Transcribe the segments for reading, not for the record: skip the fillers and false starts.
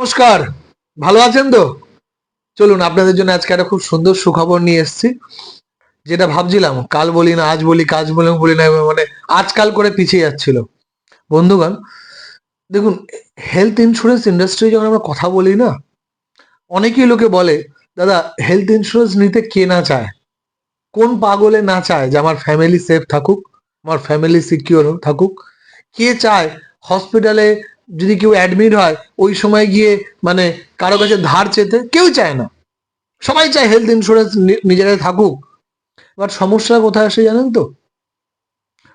নমস্কার, ভালো আছেন তো? চলুন আপনাদের জন্য আজকে একটা খুব সুন্দর সুখবর নিয়ে এসেছি। যেটা ভাবছিলাম কাল বলি না, আজ বলি, কাজ বলি না, মানে আজকাল করে পিছিয়ে যাচ্ছিল। বন্ধুগণ, দেখুন, হেলথ ইন্স্যুরেন্স ইন্ডাস্ট্রি যখন আমরা কথা বলি না, অনেকেই লোকে বলে, দাদা হেলথ ইন্স্যুরেন্স নিতে কে না চায়? কোন পাগলে না চায় যে আমার ফ্যামিলি সেফ থাকুক, আমার ফ্যামিলি সিকিউর থাকুক? কে চায় হসপিটালে যদি কেউ অ্যাডমিট হয় ওই সময় গিয়ে মানে কারো কাছে ধার চেতে? কেউ চায় না। সবাই চায় হেলথ ইন্স্যুরেন্স নিজেরাই থাকুক। এবার সমস্যা কোথায় আসে জানেন তো?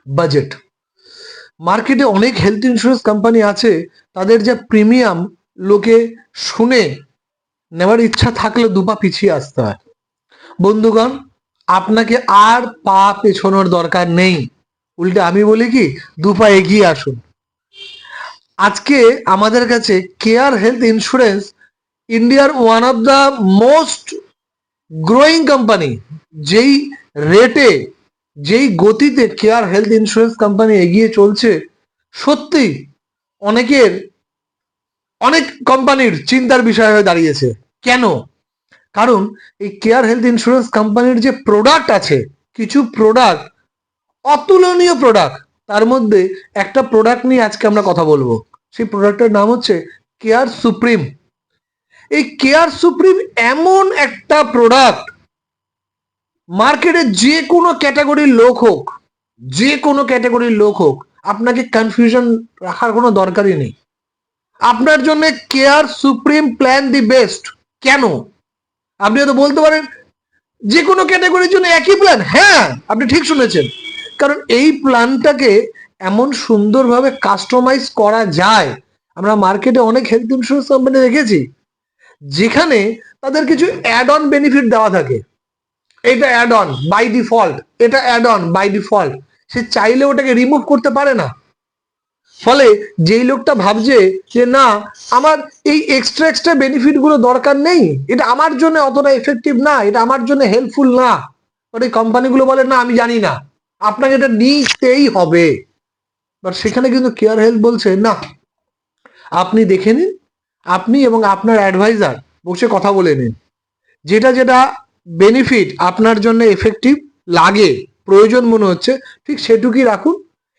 বাজেট। মার্কেটে অনেক হেলথ ইন্স্যুরেন্স কোম্পানি আছে, তাদের যা প্রিমিয়াম লোকে শুনে নেওয়ার ইচ্ছা থাকলে দুপা পিছিয়ে আসতে হয়। বন্ধুগণ, আপনাকে আর পা পেছনোর দরকার নেই, উল্টে আমি বলি কি, দুপা এগিয়ে আসুন। আজকে আমাদের কাছে কেয়ার হেলথ ইন্স্যুরেন্স ইন্ডিয়ার one of the most growing company. যেই রেটে, যেই গতিতে কেয়ার হেলথ ইন্স্যুরেন্স কোম্পানি এগিয়ে চলছে, সত্যি অনেকের, অনেক কোম্পানির চিন্তার বিষয় হয়ে দাঁড়িয়েছে। কেন? কারণ এই কেয়ার হেলথ ইন্স্যুরেন্স কোম্পানির যে প্রোডাক্ট আছে, কিছু প্রোডাক্ট অতুলনীয় প্রোডাক্ট। তার মধ্যে একটা প্রোডাক্ট নিয়ে আজকে আমরা কথা বলবো। সেই প্রোডাক্টের নাম হচ্ছে কেয়ার সুপ্রিম। এই কেয়ার সুপ্রিম এমন একটা প্রোডাক্ট, মার্কেটে যে কোনো ক্যাটাগরির লোক হোক, যে কোনো ক্যাটাগরির লোক হোক, আপনাকে কনফিউশন রাখার কোনো দরকারই নেই। আপনার জন্য care supreme plan the best. কেন? আপনি হয়তো বলতে পারেন যে কোনো ক্যাটাগরির জন্য একই প্ল্যান। হ্যাঁ, আপনি ঠিক শুনেছেন। কারণ এই প্ল্যানটাকে এমন সুন্দরভাবে কাস্টমাইজ করা যায়। আমরা মার্কেটে অনেক হেলথ ইন্স্যুরেন্স কোম্পানি দেখেছি যেখানে তাদের কিছু অ্যাড অন বেনিফিট দেওয়া থাকে। এটা অ্যাড অন বাই ডিফল্ট, এটা অ্যাড অন বাই ডিফল্ট। সে চাইলে ওটাকে রিমুভ করতে পারে না। ফলে যেই লোকটা ভাবছে যে না, আমার এই এক্সট্রা এক্সট্রা বেনিফিট গুলো দরকার নেই, এটা আমার জন্য অতটা এফেক্টিভ না, এটা আমার জন্য হেল্পফুল না, এই কোম্পানিগুলো বলে না আমি জানি না, আপনাকে এটা নিতেই হবে। বাট সেখানে কিন্তু কেয়ার হেলথ বলছে না, আপনি দেখে নিন, আপনি এবং আপনার অ্যাডভাইজার বসে কথা বলে নিন, যেটা যেটা বেনিফিট আপনার জন্য এফেক্টিভ লাগে, প্রয়োজন মনে হচ্ছে, ঠিক সেটুকুই রাখুন।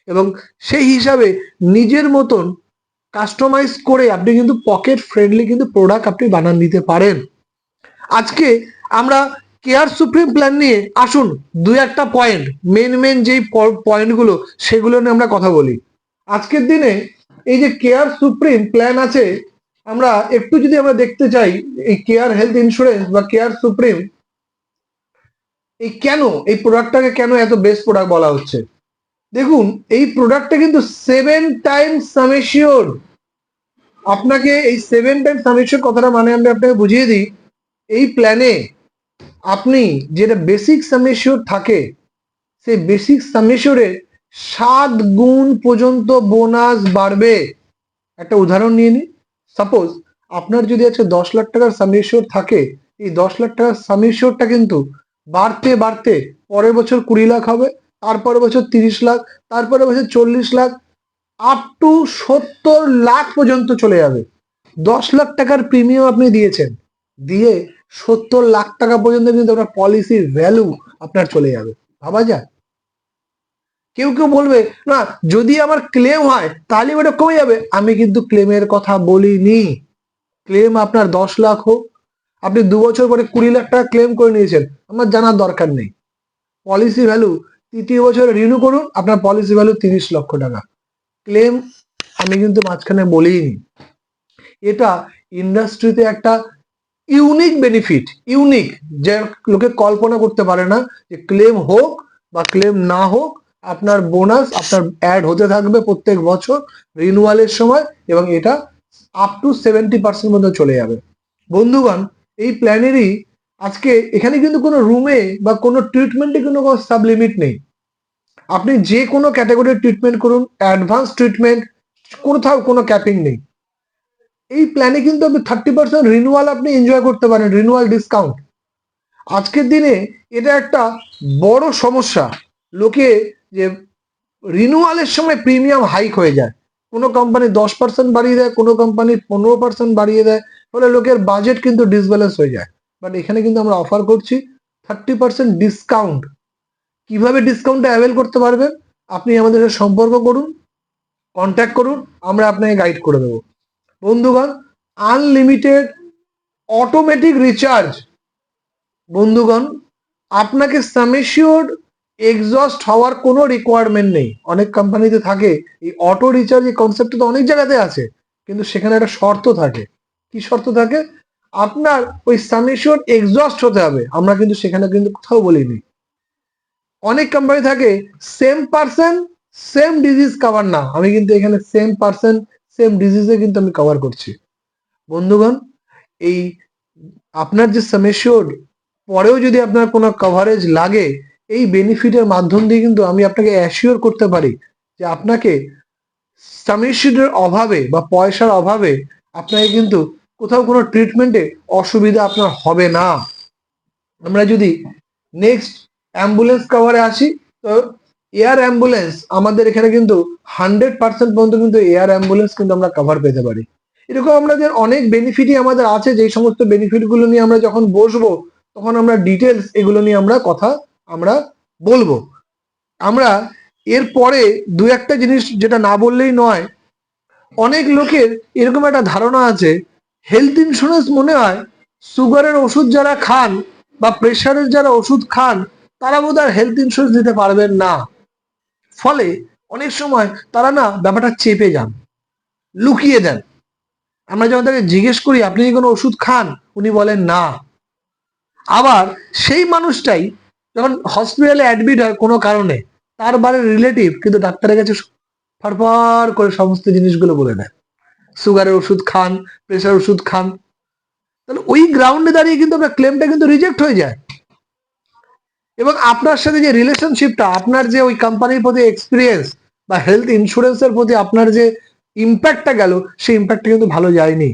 এবং সেই হিসাবে নিজের মতন কাস্টমাইজ করে আপনি কিন্তু পকেট ফ্রেন্ডলি কিন্তু প্রোডাক্ট আপনি বানান নিতে পারেন। আজকে আমরা কেয়ার সুপ্রিম প্ল্যান নিয়ে আসুন, দুই একটা পয়েন্ট, মেন যেই পয়েন্টগুলো, সেগুলো নিয়ে আমরা কথা বলি। আজকের দিনে এই যে কেয়ার সুপ্রিম প্ল্যান আছে, আমরা একটু যদি আমরা দেখতে চাই এই কেয়ার হেলথ ইন্স্যুরেন্স বা কেয়ার সুপ্রিম, এই কেন এই প্রোডাক্টটাকে কেন এত বেস্ট প্রোডাক্ট বলা হচ্ছে। দেখুন, এই প্রোডাক্টটা কিন্তু 7 টাইমস সাম এশিওরড। আপনাকে এই 7 টাইমস সাম এশিওরড কথাটা মানে আমি আপনাকে বুঝিয়ে দিই। এই প্ল্যানে আপনি যেটা বেসিক সাম এশিওরড থাকে, সেই বেসিক সাম এশিওরে 7 গুণ পর্যন্ত বোনাস বাড়বে। একটা উদাহরণ নিয়ে নিই। সাপোজ আপনার যদি আছে 10 লাখ টাকার সাম এশিওর থাকে, এই 10 লাখ টাকার সাম এশিওরটা কিন্তু বাড়তে বাড়তে পরের বছর 20 লাখ হবে, তারপরের বছর 30 লাখ, তারপরের বছর 40 লাখ, আপ টু 70 লাখ পর্যন্ত চলে যাবে। 10 লাখ টাকার প্রিমিয়াম আপনি দিয়েছেন, দিয়ে 70 লাখ টাকা পর্যন্ত কিন্তু আপনার পলিসির ভ্যালু আপনার চলে যাবে। ভাবা যায়? কেউ কেউ বলবে না, যদি আমার ক্লেম হয় তাহলে ওটা কমে যাবে। আমি কিন্তু ক্লেমের কথা বলিনি। ক্লেম আপনার 10 লাখ হোক, আপনি 2 বছর পরে 20 লাখ টাকা ক্লেম করে নিয়েছেন, আমার জানার দরকার নেই। পলিসি ভ্যালু 3য় বছরে রিনিউ করুন, আপনার পলিসি ভ্যালু 30 লক্ষ টাকা। ক্লেম আমি কিন্তু মাঝখানে বলিনি। এটা ইন্ডাস্ট্রিতে একটা ইউনিক বেনিফিট, ইউনিক, যে লোকে কল্পনা করতে পারে না যে ক্লেম হোক বা ক্লেম না হোক, আপনার বোনাস আপনার অ্যাড হতে থাকবে প্রত্যেক বছর রিনুয়ালের সময়, এবং এটা আপ টু 70% মধ্যে চলে যাবে। বন্ধুগণ, এই প্ল্যানেরই আজকে এখানে কিন্তু কোনো রুমে বা কোনো ট্রিটমেন্টে কোনো সাব লিমিট নেই। আপনি যে কোনো ক্যাটাগরির ট্রিটমেন্ট করুন, অ্যাডভান্স ট্রিটমেন্ট, কোথাও কোনো ক্যাপিং নেই। এই প্ল্যানে কিন্তু আপনি 30% রিনুয়াল আপনি এনজয় করতে পারেন, রিনুয়াল ডিসকাউন্ট। আজকের দিনে এটা একটা বড় সমস্যা, লোকে যে রিনুয়ালের সময় প্রিমিয়াম হাইক হয়ে যায়। কোনো কোম্পানি 10% বাড়িয়ে দেয়, কোনো কোম্পানি 15% বাড়িয়ে দেয়, ফলে লোকের বাজেট কিন্তু ডিসব্যালেন্স হয়ে যায়। বাট এখানে কিন্তু আমরা অফার করছি 30% ডিসকাউন্ট। কিভাবে ডিসকাউন্টটা অ্যাভেল করতে পারবেন? আপনি আমাদের সাথে সম্পর্ক করুন, কন্ট্যাক্ট করুন, আমরা আপনাকে গাইড করে দেবো। বন্ধুগণ, আনলিমিটেড অটোমেটিক রিচার্জ। বন্ধুগণ, আপনাকে সাম এশিওর্ড এক্সস্ট হওয়ার কোনো রিকোয়ারমেন্ট নেই। অনেক কোম্পানিতে থাকে এই অটো রিচার্জ, এই কনসেপ্টটা তো অনেক জায়গাতে আছে, কিন্তু সেখানে একটা শর্ত থাকে। কি শর্ত থাকে? আপনার ওই সাম এশিওর্ড এক্সস্ট হতে হবে। আমরা কিন্তু সেখানে কিন্তু কোথাও বলিনি। অনেক কোম্পানি থাকে same person same disease cover না, আমি কিন্তু এখানে সেম পার্সন সেম ডিজিজে কিন্তু আমি কভার করছি। বন্ধুগণ, এই আপনার যে সাম এশিওর্ড পরেও যদি আপনার কোনো কভারেজ লাগে, এই বেনিফিটের মাধ্যম দিয়ে কিন্তু আমি আপনাকে অ্যাসিওর করতে পারি যে আপনাকে সাম এশিওর্ডের অভাবে বা পয়সার অভাবে আপনাকে কিন্তু কোথাও কোনো ট্রিটমেন্টে অসুবিধা আপনার হবে না। আমরা যদি নেক্সট অ্যাম্বুলেন্স কভারে আসি, তো এয়ার অ্যাম্বুলেন্স আমাদের এখানে কিন্তু 100% পর্যন্ত কিন্তু এয়ার অ্যাম্বুলেন্স কিন্তু আমরা কভার পেতে পারি। এরকম আমাদের অনেক বেনিফিটই আমাদের আছে, যেই সমস্ত বেনিফিটগুলো নিয়ে আমরা যখন বসবো তখন আমরা ডিটেলস এগুলো নিয়ে আমরা কথা আমরা বলবো। আমরা এরপরে দু একটা জিনিস যেটা না বললেই নয়, অনেক লোকের এরকম একটা ধারণা আছে হেলথ ইন্স্যুরেন্স মনে হয় সুগারের ওষুধ যারা খান বা প্রেশারের যারা ওষুধ খান তারা বোধহয় হেলথ ইন্স্যুরেন্স দিতে পারবেন না। ফলে অনেক সময় তারা না ব্যাপারটা চেপে যান, লুকিয়ে দেন। আমরা যখন তাকে জিজ্ঞেস করি আপনি কি কোনো ওষুধ খান, উনি বলেন না। আবার সেই মানুষটাই যখন হসপিটালে অ্যাডমিট হয় কোনো কারণে, তার বাড়ির রিলেটিভ কিন্তু ডাক্তারের কাছে ফারফার করে সমস্ত জিনিসগুলো বলে দেয়, সুগারের ওষুধ খান, প্রেশার ওষুধ খান। তাহলে ওই গ্রাউন্ডে দাঁড়িয়ে কিন্তু আপনার ক্লেমটা কিন্তু রিজেক্ট হয়ে যায়। এবং আপনার সাথে যে রিলেশনশিপটা, আপনার যে ওই কোম্পানির প্রতি এক্সপিরিয়েন্স বা হেলথ ইন্স্যুরেন্সের প্রতি আপনার যে ইম্প্যাক্টটা গেল, সেই ইম্প্যাক্টটা কিন্তু ভালো যায়নি।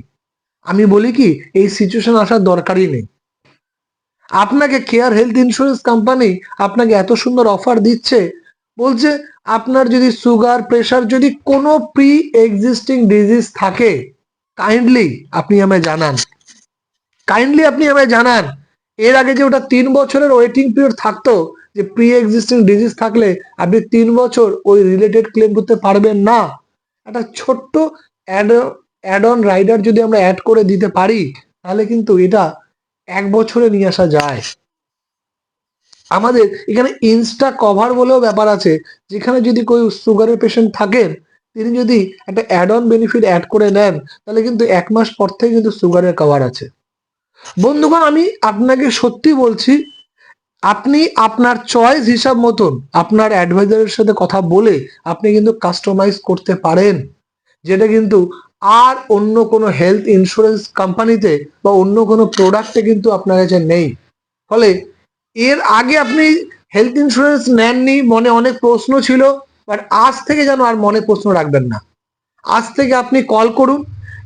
আমি বলি কি, এই সিচুয়েশন আসার দরকারই নেই। আপনাকে কেয়ার হেলথ ইন্স্যুরেন্স কোম্পানি আপনাকে এত সুন্দর অফার দিচ্ছে, বলছে আপনার যদি সুগার প্রেশার যদি কোনো প্রি এক্সিস্টিং ডিজিজ থাকে, কাইন্ডলি আপনি আমায় জানান, কাইন্ডলি আপনি আমায় জানান। এর আগে যে ওটা 3 বছরের ওয়েটিং পিরিয়ড থাকতো, যে প্রি এক্সিস্টিং ডিজিজ থাকলে আপনি 3 বছর ওই রিলেটেড ক্লেম করতে পারবেন না, একটা ছোট্ট অ্যাড অন রাইডার যদি আমরা অ্যাড করে দিতে পারি, তাহলে কিন্তু এটা 1 বছরে নিয়ে আসা যায়। আমাদের এখানে ইনস্টা কভার বলেও ব্যাপার আছে, যেখানে যদি কেউ সুগারের পেশেন্ট থাকেন, তিনি যদি একটা অ্যাড অন বেনিফিট অ্যাড করে নেন, তাহলে কিন্তু 1 মাস পর থেকে কিন্তু সুগারের কভার আছে। বন্ধুগণ, আমি আপনাকে সত্যি বলছি, আপনি আপনার চয়েস হিসাব মতন আপনার অ্যাডভাইজারের সাথে কথা বলে আপনি কিন্তু কাস্টমাইজ করতে পারেন, যেটা কিন্তু আর অন্য কোনো হেলথ ইন্স্যুরেন্স কোম্পানিতে বা অন্য কোনো প্রোডাক্টে কিন্তু আপনার কাছে নেই। ফলে এর আগে আপনি হেলথ ইন্স্যুরেন্স নেননি, মনে অনেক প্রশ্ন ছিল, বাট আজ থেকে যেন আর মনে প্রশ্ন রাখবেন না। আজ থেকে আপনি কল করুন।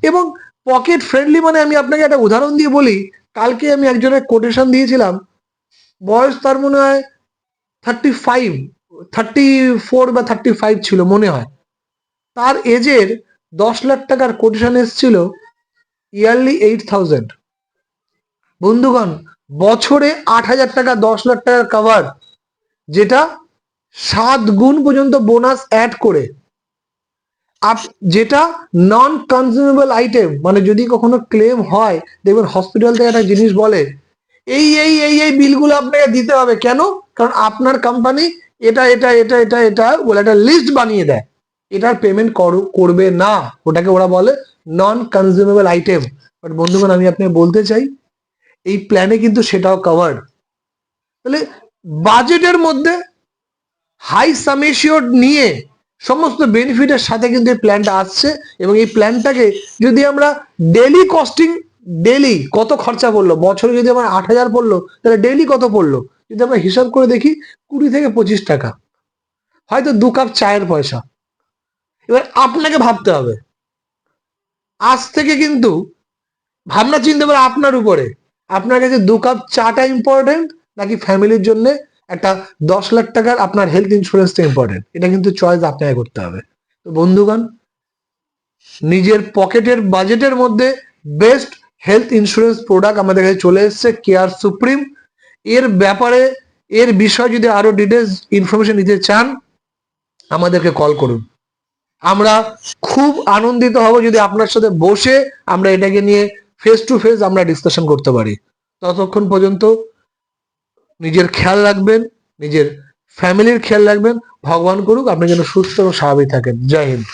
এবং পকেট ফ্রেন্ডলি মানে আমি আপনাকে একটা উদাহরণ দিয়ে বলি, কালকে আমি একজনের কোটেশন দিয়েছিলাম, বয়স তার মনে হয় 35, 34 বা 35 ছিল মনে হয়। তার এজের 10 লাখ টাকার কোটেশন এসেছিল, ইয়ারলি 8,000। বন্ধুগণ, বছরে 8,000 টাকা, 10 লাখ টাকার কভার, যেটা 7 গুণ পর্যন্ত বোনাস অ্যাড করে, যেটা নন কনজিউমেবল আইটেম। মানে যদি কখনো ক্লেম হয়, দেখবেন হসপিটাল থেকে একটা জিনিস বলে এই বিলগুলো আপনাকে দিতে হবে। কেন? কারণ আপনার কোম্পানি এটা এটা এটা এটা এটা বলে একটা লিস্ট বানিয়ে দেয়, এটার পেমেন্ট করবে না, ওটাকে ওরা বলে নন কনজিউমেবল আইটেম। বাট বন্ধুগণ, আমি আপনাকে বলতে চাই এই প্ল্যানে কিন্তু সেটাও কভার্ড। তাহলে বাজেটের মধ্যে হাই সাম এশিওর্ড নিয়ে সমস্ত বেনিফিটের সাথে কিন্তু এই প্ল্যানটা আসছে। এবং এই প্ল্যানটাকে যদি আমরা ডেলি কস্টিং, ডেলি কত খরচা পড়লো, বছরে যদি আমার 8,000 পড়লো, তাহলে ডেলি কত পড়লো যদি আমরা হিসাব করে দেখি, 20 থেকে 25 টাকা, হয়তো 2 কাপ চায়ের পয়সা। এবার আপনাকে ভাবতে হবে, আজ থেকে কিন্তু ভাবনা চিন্তা করে আপনার উপরে, আপনার কাছে 2 কাপ চাটা ইম্পর্টেন্ট নাকি ফ্যামিলির জন্য একটা 10 লাখ টাকার আপনার হেলথ ইন্স্যুরেন্সটা ইম্পর্টেন্ট, এটা কিন্তু চয়েস আপনাকে করতে হবে। তো বন্ধুগণ, নিজের পকেটের বাজেটের মধ্যে বেস্ট হেলথ ইন্স্যুরেন্স প্রোডাক্ট আমাদের কাছে চলে এসেছে কেয়ার সুপ্রিম। এর ব্যাপারে এর বিষয়ে যদি আরো ডিটেলস ইনফরমেশন নিতে চান আমাদেরকে কল করুন। আমরা খুব আনন্দিত হব যদি আপনার সাথে বসে আমরা এটাকে নিয়ে ফেস টু ফেস আমরা ডিসকাশন করতে পারি। ততক্ষণ পর্যন্ত নিজের খেয়াল রাখবেন, নিজের ফ্যামিলির খেয়াল রাখবেন। ভগবান করুক আপনি যেন সুস্থ এবং স্বাভাবিক থাকেন। জয় হিন্দ।